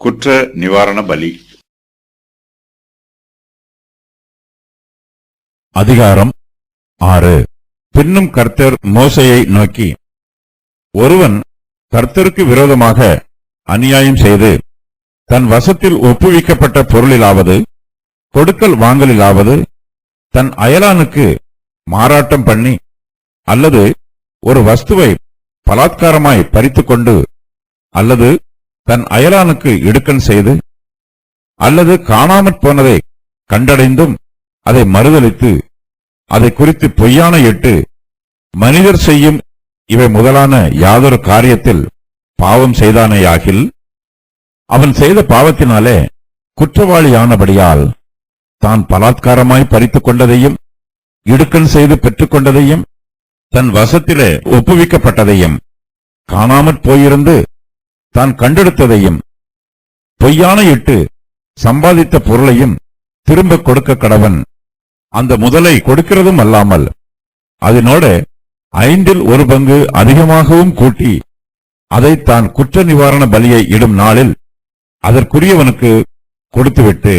குற்ற நிவாரண பலி. அதிகாரம் 6. பின்னும் கர்த்தர் மோசேயை நோக்கி, ஒருவன் கர்த்தருக்கு விரோதமாக அநியாயம் செய்து தன் வசத்தில் ஒப்புவிக்கப்பட்ட பொருளிலாவது கொடுக்கல் வாங்கலிலாவது தன் அயலானுக்கு மாறாட்டம் பண்ணி அல்லது ஒரு வஸ்துவை பலாத்காரமாய் பறித்துக்கொண்டு அல்லது தன் அயலானுக்கு இடுக்கண் செய்து அல்லது காணாமற் போனதை கண்டடைந்தும் அதை மறுதலித்து அதை குறித்து பொய்யான இட்டு மனிதர் செய்யும் இவை முதலான யாதொரு காரியத்தில் பாவம் செய்தானேயாகில் அவன் செய்த பாவத்தினாலே குற்றவாளியானபடியால் தான் பலாத்காரமாய் பறித்துக் கொண்டதையும் இடுக்கண் செய்து பெற்றுக்கொண்டதையும் தன் வசத்திலே ஒப்புவிக்கப்பட்டதையும் காணாமற் போயிருந்து தான் கண்டெடுத்ததையும் பொய்யான இட்டு சம்பாதித்த பொருளையும் திரும்ப கொடுக்க கடவன். அந்த முதலை கொடுக்கிறதும் அல்லாமல் அதனோட 1/5 அதிகமாகவும் கூட்டி அதை தான் குற்ற நிவாரண பலியை இடும் நாளில் அதற்குரியவனுக்கு கொடுத்துவிட்டு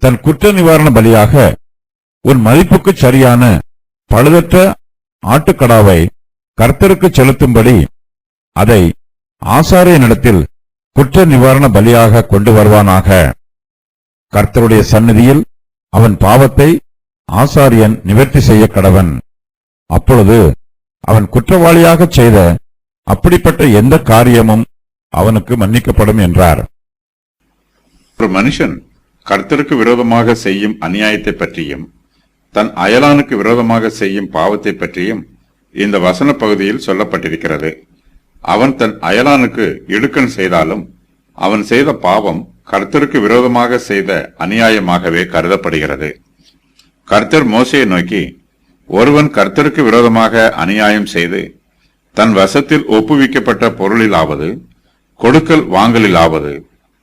தன் குற்ற நிவாரண பலியாக உன் மதிப்புக்கு சரியான பழுதற்ற ஆட்டுக்கடாவை கர்த்தருக்கு செலுத்தும்படி அதை ஆசாரியனிடத்தில் குற்ற நிவாரண பலியாக கொண்டு வருவானாக. கர்த்தருடைய சந்நிதியில் அவன் பாவத்தை ஆசாரியன் நிவர்த்தி செய்ய கடவன். அப்பொழுது அவன் குற்றவாளியாக செய்த அப்படிப்பட்ட எந்த காரியமும் அவனுக்கு மன்னிக்கப்படும் என்றார். ஒரு மனுஷன் கர்த்தருக்கு விரோதமாக செய்யும் அநியாயத்தை பற்றியும் தன் அயலானுக்கு விரோதமாக செய்யும் பாவத்தை பற்றியும் இந்த வசன பகுதியில் சொல்லப்பட்டிருக்கிறது. அவன் தன் அயலானுக்கு இடுக்கண் செய்தாலும் அவன் செய்த பாவம் கர்த்தருக்கு விரோதமாக செய்த அநியாயமாகவே கருதப்படுகிறது. கர்த்தர் மோசேயை நோக்கி, ஒருவன் கர்த்தருக்கு விரோதமாக அநியாயம் செய்து தன் வசத்தில் ஒப்புவிக்கப்பட்ட பொருளிலாவது கொடுக்கல் வாங்கலிலாவது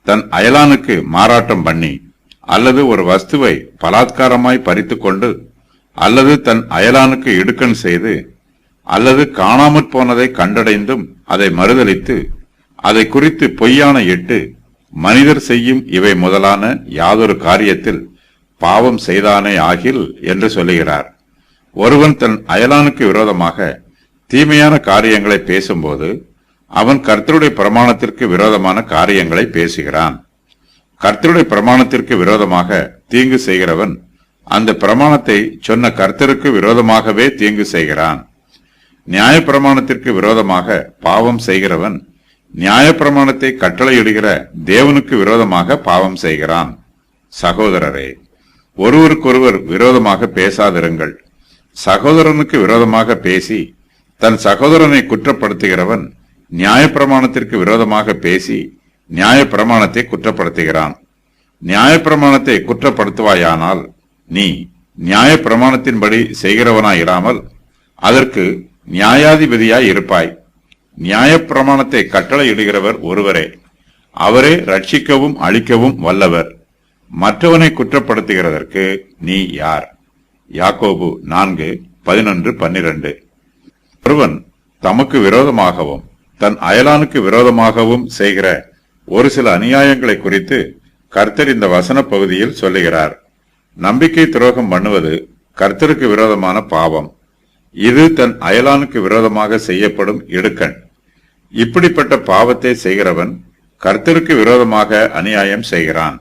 தன் அயலானுக்கு மாறாட்டம் பண்ணி அல்லது ஒரு வஸ்துவை பலாத்காரமாய் பறித்துக்கொண்டு அல்லது தன் அயலானுக்கு இடுக்கண் செய்து அல்லது காணாமற் போனதை கண்டடைந்தும் அதை மறுதலித்து அதை குறித்து பொய்யான இட்டு மனிதர் செய்யும் இவை முதலான யாதொரு காரியத்தில் பாவம் செய்தானே ஆகில் என்று சொல்லுகிறார். ஒருவன் தன் அயலானுக்கு விரோதமாக தீமையான காரியங்களை பேசும்போது அவன் கர்த்தருடைய பிரமாணத்திற்கு விரோதமான காரியங்களை பேசுகிறான். கர்த்தருடைய பிரமாணத்திற்கு விரோதமாக தீங்கு செய்கிறவன் அந்த பிரமாணத்தை சொன்ன கர்த்தருக்கு விரோதமாகவே தீங்கு செய்கிறான். நியாய பிரமாணத்திற்கு விரோதமாக பாவம் செய்கிறவன் நியாய பிரமாணத்தை கட்டளையிடுகிற தேவனுக்கு விரோதமாக பாவம் செய்கிறான். சகோதரரே, ஒருவருக்கொருவர் விரோதமாக பேசாதிருங்கள். சகோதரனுக்கு விரோதமாக பேசி தன் சகோதரனை குற்றப்படுத்துகிறவன் நியாய பிரமாணத்திற்கு விரோதமாக பேசி நியாய பிரமாணத்தை குற்றப்படுத்துகிறான். நியாய பிரமாணத்தை குற்றப்படுத்துவாயானால் நீ நியாய பிரமாணத்தின்படி செய்கிறவனாயிராமல் அதற்கு நியாயாதிபதியாய் இருப்பாய். நியாய பிரமாணத்தை கட்டளையிடுகிறவர் ஒருவரே, அவரே ரட்சிக்கவும் அழிக்கவும் வல்லவர். மற்றவனை குற்றப்படுத்துகிறதற்கு நீ யார்? யாக்கோபு 4:11-12. ஒருவன் தமக்கு விரோதமாகவும் தன் அயலானுக்கு விரோதமாகவும் செய்கிற ஒரு சில அநியாயங்களை குறித்து கர்த்தர் இந்த வசன பகுதியில் சொல்லுகிறார். நம்பிக்கை துரோகம் பண்ணுவது கர்த்தருக்கு விரோதமான பாவம். இது தன் அயலானுக்கு விரோதமாக செய்யப்படும் இடுக்கண். இப்படிப்பட்ட பாவத்தை செய்கிறவன் கர்த்தருக்கு விரோதமாக அநியாயம் செய்கிறான்.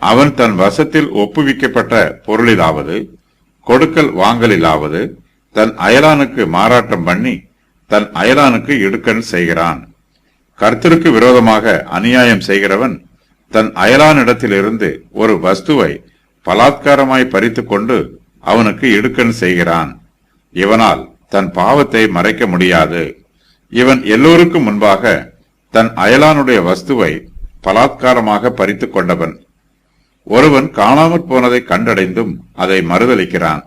அவன் தன் வசத்தில் ஒப்புவிக்கப்பட்ட பொருளிலாவது கொடுக்கல் வாங்கலிலாவது தன் அயலானுக்கு மாறாட்டம் பண்ணி தன் அயலானுக்கு இடுக்கண் செய்கிறான். கர்த்தருக்கு விரோதமாக அநியாயம் செய்கிறவன் தன் அயலானிடத்திலிருந்து ஒரு வஸ்துவை பலாத்காரமாய் பறித்துக் கொண்டு அவனுக்கு இடுக்கண் செய்கிறான். இவனால் தன் பாவத்தை மறைக்க முடியாது. இவன் எல்லோருக்கும் முன்பாக தன் அயலானுடைய வஸ்துவை பலாத்காரமாக பறித்துக் கொண்டவன். ஒருவன் காணாமற் போனதை கண்டடைந்தும் அதை மறுதலிக்கிறான்.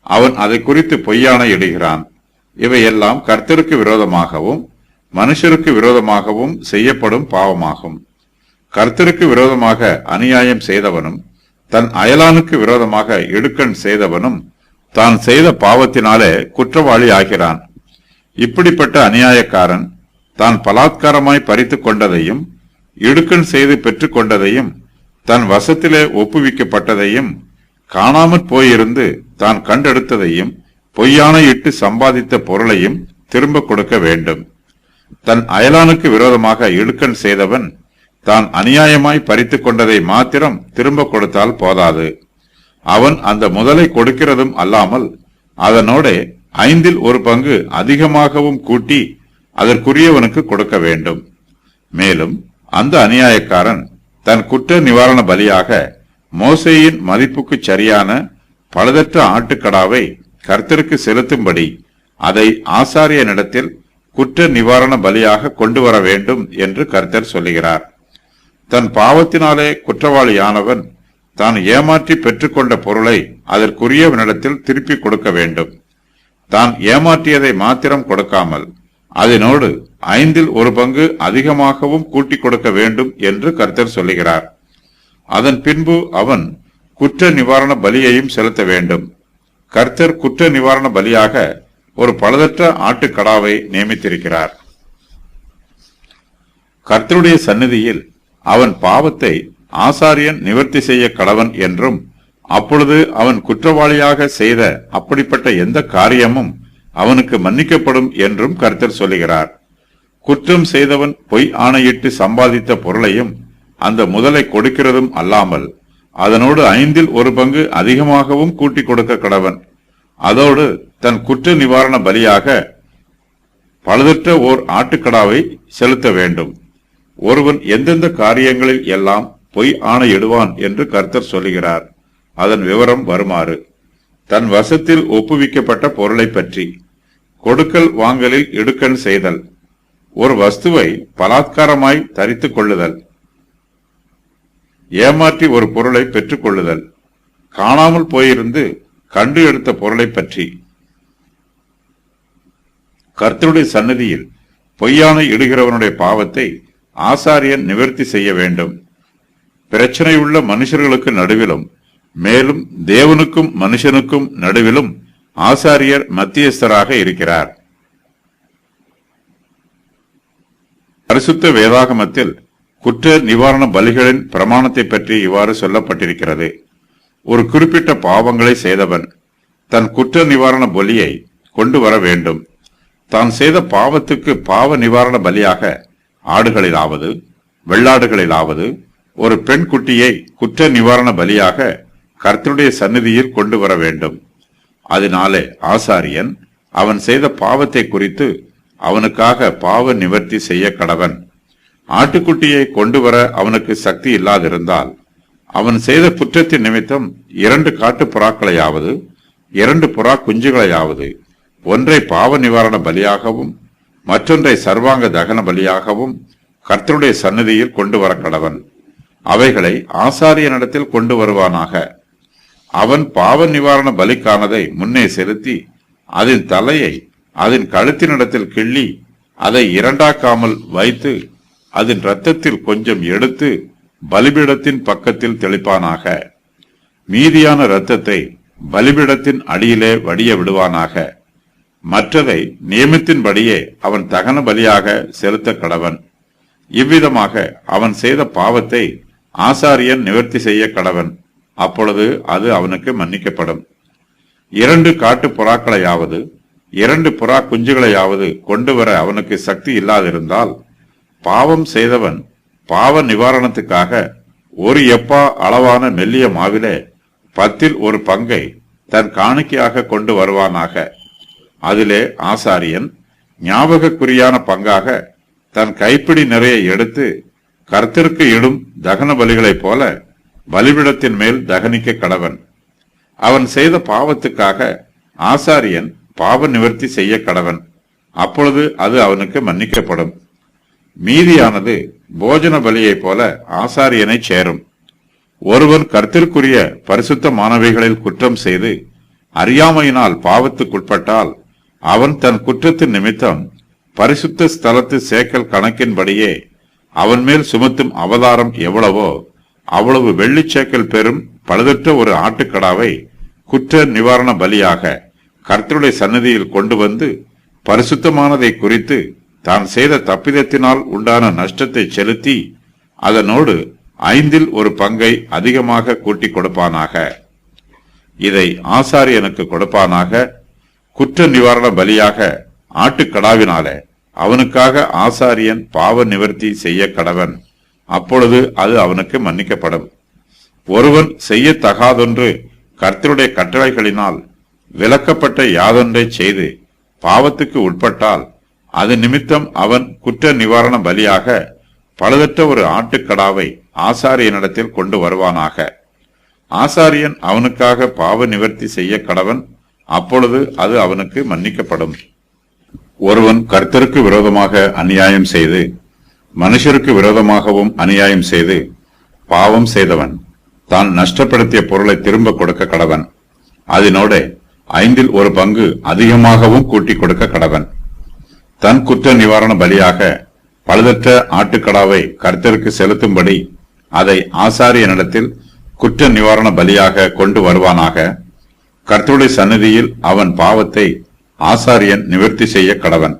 அவன் அதை குறித்து பொய்யான இடுகிறான். இவையெல்லாம் கர்த்தருக்கு விரோதமாகவும் மனுஷருக்கு விரோதமாகவும் செய்யப்படும் பாவமாகும். கர்த்தருக்கு விரோதமாக அநியாயம் செய்தவனும் தன் அயலானுக்கு விரோதமாக இடுக்கண் செய்தவனும் தான் செய்த பாவத்தினாலே குற்றவாளி ஆகிறான். இப்படிப்பட்ட அநியாயக்காரன் தான் பலாத்காரமாய் பறித்துக் கொண்டதையும் இடுக்கண் செய்து பெற்றுக் கொண்டதையும் தன் வசத்திலே ஒப்புவிக்கப்பட்டதையும் காணாமற் போயிருந்து தான் கண்டெடுத்ததையும் பொய்யானையிட்டு சம்பாதித்த பொருளையும் திரும்ப கொடுக்க வேண்டும். தன் அயலானுக்கு விரோதமாக இடுக்கண் செய்தவன் தான் அநியாயமாய் பறித்துக் கொண்டதை மாத்திரம் திரும்ப கொடுத்தால் போதாது. அவன் அந்த முதலை கொடுக்கிறதும் அல்லாமல் அதனோட 1/5 அதிகமாகவும் கூட்டி அதற்குரியவனுக்கு கொடுக்க வேண்டும். மேலும் அந்த அநியாயக்காரன் தன் குற்ற நிவாரண பலியாக மோசேயின் மதிப்புக்கு சரியான பழுதற்ற ஆட்டுக்கடாவை கர்த்தருக்கு செலுத்தும்படி அதை ஆசாரியனிடத்தில் குற்ற நிவாரண பலியாக கொண்டு வர வேண்டும் என்று கர்த்தர் சொல்லுகிறார். தன் பாவத்தினாலே குற்றவாளியானவன் தான் ஏமாற்றி பெற்றுக்கொண்ட பொருளை அதற்குரியவனிடத்தில் திருப்பி கொடுக்க வேண்டும். தான் ஏமாற்றியதை மாத்திரம் கொடுக்காமல் அதனோடு 1/5 அதிகமாகவும் கூட்டிக் கொடுக்க வேண்டும் என்று கர்த்தர் சொல்லுகிறார். அதன் பின்பு அவன் குற்ற நிவாரண பலியையும் செலுத்த வேண்டும். கர்த்தர் குற்ற நிவாரண பலியாக ஒரு பழுதற்ற ஆட்டுக்கடாவை நியமித்திருக்கிறார். கர்த்தருடைய சந்நிதியில் அவன் பாவத்தை ஆசாரியன் நிவர்த்தி செய்ய கடவன் என்றும், அப்பொழுது அவன் குற்றவாளியாக செய்த அப்படிப்பட்ட எந்த காரியமும் அவனுக்கு மன்னிக்கப்படும் என்றும் கர்த்தர் சொல்லுகிறார். குற்றம் செய்தவன் பொய் ஆணையிட்டு சம்பாதித்த பொருளையும் அந்த முதலை கொடுக்கிறதும் அல்லாமல் அதனோடு 1/5 அதிகமாகவும் கூட்டிக் கொடுக்க கடவன். அதோடு தன் குற்ற நிவாரண பலியாக பழுதற்ற ஓர் ஆட்டுக்கடாவை செலுத்த வேண்டும். ஒருவன் எந்தெந்த காரியங்களில் எல்லாம் பொய் ஆணையிடுவான் என்று கர்த்தர் சொல்லுகிறார். அதன் விவரம் வருமாறு: தன் வசத்தில் ஒப்புவிக்கப்பட்ட பொருளை பற்றி, கொடுக்கல் வாங்கலில் இடுக்கண் செய்தல், ஒரு வஸ்துவை பலாத்காரமாய் தரித்துக் கொள்ளுதல், ஏமாற்றி ஒரு பொருளை பெற்றுக் கொள்ளுதல், காணாமல் போயிருந்து கண்டு எடுத்த பொருளை பற்றி. கர்த்தருடைய சந்நிதியில் பொய்யானை இடுகிறவனுடைய பாவத்தை ஆசாரியன் நிவர்த்தி செய்ய வேண்டும். பிரச்சனையுள்ள மனுஷர்களுக்கு நடுவிலும் மேலும் தேவனுக்கும் மனுஷனுக்கும் நடுவிலும் ஆசாரியர் மத்தியஸ்தராக இருக்கிறார். பரிசுத்த வேதாகமத்தில் குற்ற நிவாரண பலிகளின் பிரமாணத்தை பற்றி இவ்வாறு சொல்லப்பட்டிருக்கிறது: ஒரு குறிப்பிட்ட பாவங்களை செய்தவன் தன் குற்ற நிவாரண பலியை கொண்டு வர வேண்டும். தான் செய்த பாவத்துக்கு பாவ நிவாரண பலியாக ஆடுகளிலாவது வெள்ளாடுகளிலாவது ஒரு பெண் குட்டியை குற்ற நிவாரண பலியாக கர்த்தருடைய சந்நிதியில் கொண்டு வர வேண்டும். அதனாலே ஆசாரியன் அவன் செய்த பாவத்தை குறித்து அவனுக்காக பாவ நிவர்த்தி செய்ய கடவன். ஆட்டுக்குட்டியை கொண்டு வர அவனுக்கு சக்தி இல்லாதிருந்தால் அவன் செய்த குற்றத்தின் நிமித்தம் 2 காட்டு புறாக்களையாவது 2 புறா குஞ்சுகளையாவது ஒன்றை பாவ நிவாரண பலியாகவும் மற்றொன்றை சர்வாங்க தகன பலியாகவும் கர்த்தருடைய சந்நிதியில் கொண்டு வர கடவன். அவைகளை ஆசாரியனிடத்தில் கொண்டு வருவானாக. அவன் பாவ நிவாரண பலிக்கானதை முன்னே செலுத்தி அதன் தலையை அதன் கழுத்தினிடத்தில் கிள்ளி அதை இரண்டாக்காமல் வைத்து அதன் இரத்தத்தில் கொஞ்சம் எடுத்து பலிபீடத்தின் பக்கத்தில் தெளிப்பானாக. மீதியான இரத்தத்தை பலிபீடத்தின் அடியிலே வடிய விடுவானாக. மற்றதை நியமத்தின்படியே அவன் தகன பலியாக செலுத்த கடவன். இவ்விதமாக அவன் செய்த பாவத்தை ஆசாரியன் நிவர்த்தி செய்ய கடவன். அப்பொழுது அது அவனுக்கு மன்னிக்கப்படும். 2 காட்டு புறாக்களையாவது 2 புறா குஞ்சுகளையாவது கொண்டு வர அவனுக்கு சக்தி இல்லாதிருந்தால் பாவம் செய்தவன் பாவ நிவாரணத்துக்காக 1 எப்பா அளவான மெல்லிய மாவிலே 10 பங்கை தன் காணிக்கையாக கொண்டு வருவானாக. அதிலே ஆசாரியன் ஞாபகக்குறியான பங்காக தன் கைப்பிடி நிறைய எடுத்து கர்த்தருக்கு இடும் தகன பலிகளைப் போல பலிபீடத்தின் மேல் தகனிக்க கடவன். அவன் செய்த பாவத்துக்காக ஆசாரியன் பாவ நிவர்த்தி செய்ய கடவன். அப்பொழுது அது அவனுக்கு மன்னிக்கப்படும். மீதியானது போஜன பலியைப் போல ஆசாரியனை சேரும். ஒருவன் கர்த்தருக்குரிய பரிசுத்தமானவைகளில் குற்றம் செய்து அறியாமையினால் பாவத்துக்குட்பட்டால் அவன் தன் குற்றத்தின் நிமித்தம் பரிசுத்த ஸ்தலத்து சேக்கல் கணக்கின்படியே அவன் மேல் சுமத்தும் அவதாரம் எவ்வளவோ அவ்வளவு வெள்ளிச்சேக்கல் பெறும் பழுதற்ற ஒரு ஆட்டுக்கடாவை குற்ற நிவாரண பலியாக கர்த்தருடைய சந்நிதியில் கொண்டு வந்து பரிசுத்தமானதை குறித்து தான் செய்த தப்பிதத்தினால் உண்டான நஷ்டத்தை செலுத்தி அதனோடு 5இல் ஒரு பங்கை அதிகமாக கூட்டிக் கொடுப்பானாக. இதை ஆசாரியனுக்கு கொடுப்பானாக. குற்ற நிவாரண பலியாக ஆட்டுக்கடாவினாலே அவனுக்காக ஆசாரியன் பாவ நிவர்த்தி செய்ய கடவன். அப்பொழுது அது அவனுக்கு மன்னிக்கப்படும். ஒருவன் செய்யத்தகாதொன்று கர்த்தருடைய கட்டளைகளினால் விலக்கப்பட்ட யாதொன்றை செய்து பாவத்துக்கு உட்பட்டால் அது நிமித்தம் அவன் குற்ற நிவாரண பலியாக பழுதற்ற ஒரு ஆட்டுக்கடாவை ஆசாரியனிடத்தில் கொண்டு வருவானாக. ஆசாரியன் அவனுக்காக பாவ நிவர்த்தி செய்ய கடவன். அப்பொழுது அது அவனுக்கு மன்னிக்கப்படும். ஒருவன் கர்த்தருக்கு விரோதமாக அநியாயம் செய்து மனுஷருக்கு விரோதமாகவும் அநியாயம் செய்து பாவம் செய்தவன் தான் நஷ்டப்படுத்திய பொருளை திரும்ப கொடுக்க கடவன். அதனோட 5இல் ஒரு பங்கு அதிகமாகவும் கூட்டிக் கொடுக்க கடவன். தன் குற்ற நிவாரண பலியாக பழுதற்ற ஆட்டுக்கடாவை கர்த்தருக்கு செலுத்தும்படி அதை ஆசாரியனிடத்தில் குற்ற நிவாரண பலியாக கொண்டு வருவானாக. கர்த்தருடைய சந்நிதியில் அவன் பாவத்தை ஆசாரியன் நிவர்த்தி செய்ய கடவன்.